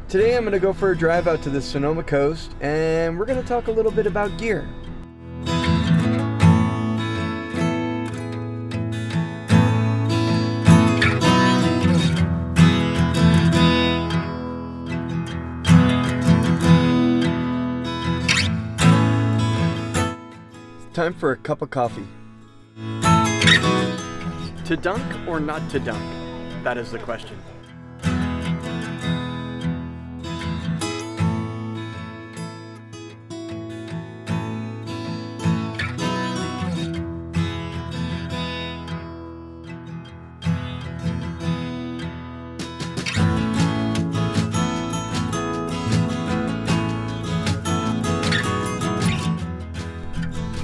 Today I'm going to go for a drive out to the Sonoma coast, and we're going to talk a little bit about gear. It's time for a cup of coffee. To dunk or not to dunk? That is the question.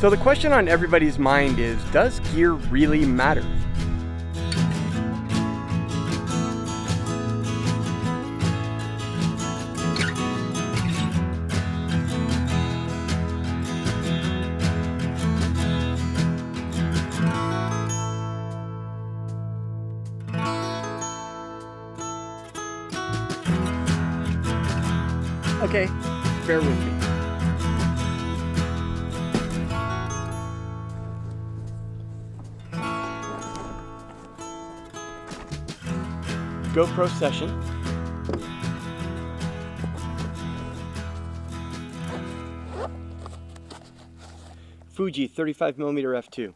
So the question on everybody's mind is, does gear really matter? Okay, bear with me. GoPro session. Fuji 35mm f2.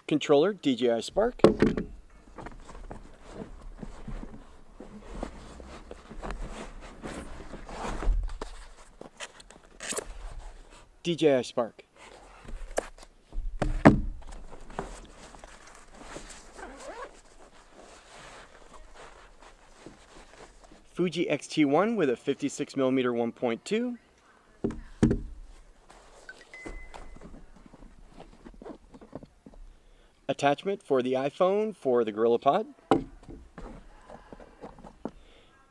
Controller DJI Spark. DJI Spark. Fuji X-T1 with a 56mm 1.2. Attachment for the iPhone for the GorillaPod.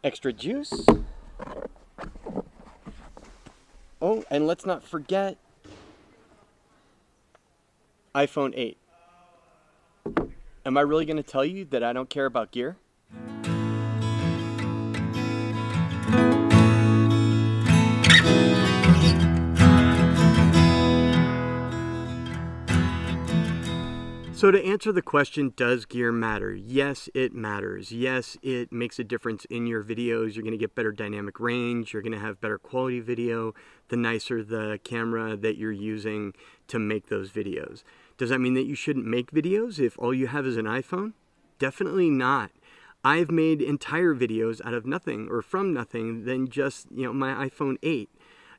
Extra juice. Oh, and let's not forget iPhone 8. Am I really going to tell you that I don't care about gear? So to answer the question, does gear matter? Yes, it matters. Yes, it makes a difference in your videos. You're going to get better dynamic range. You're going to have better quality video, the nicer the camera that you're using to make those videos. Does that mean that you shouldn't make videos if all you have is an iPhone? Definitely not. I've made entire videos out of nothing or from nothing than just, my iPhone 8.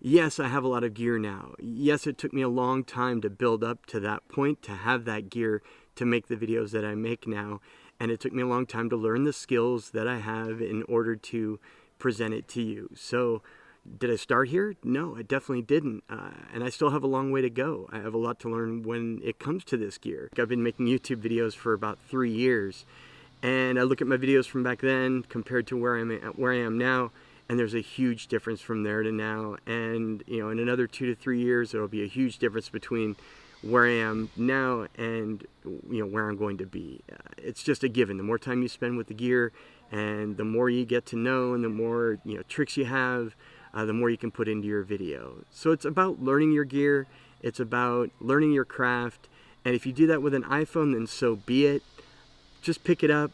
Yes, I have a lot of gear now. Yes, it took me a long time to build up to that point, to have that gear to make the videos that I make now. And it took me a long time to learn the skills that I have in order to present it to you. So, did I start here? No, I definitely didn't. And I still have a long way to go. I have a lot to learn when it comes to this gear. I've been making YouTube videos for about 3 years. And I look at my videos from back then compared to where I am now. And there's a huge difference from there to now. And, in another 2 to 3 years, there'll be a huge difference between where I am now and, where I'm going to be. It's just a given. The more time you spend with the gear and the more you get to know and the more, tricks you have, the more you can put into your video. So it's about learning your gear. It's about learning your craft. And if you do that with an iPhone, then so be it. Just pick it up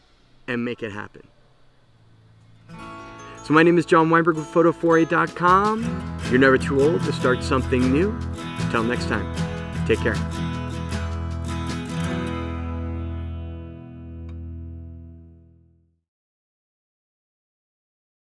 and make it happen. So my name is John Weinberg with Photo4a.com. You're never too old to start something new. Until next time, take care.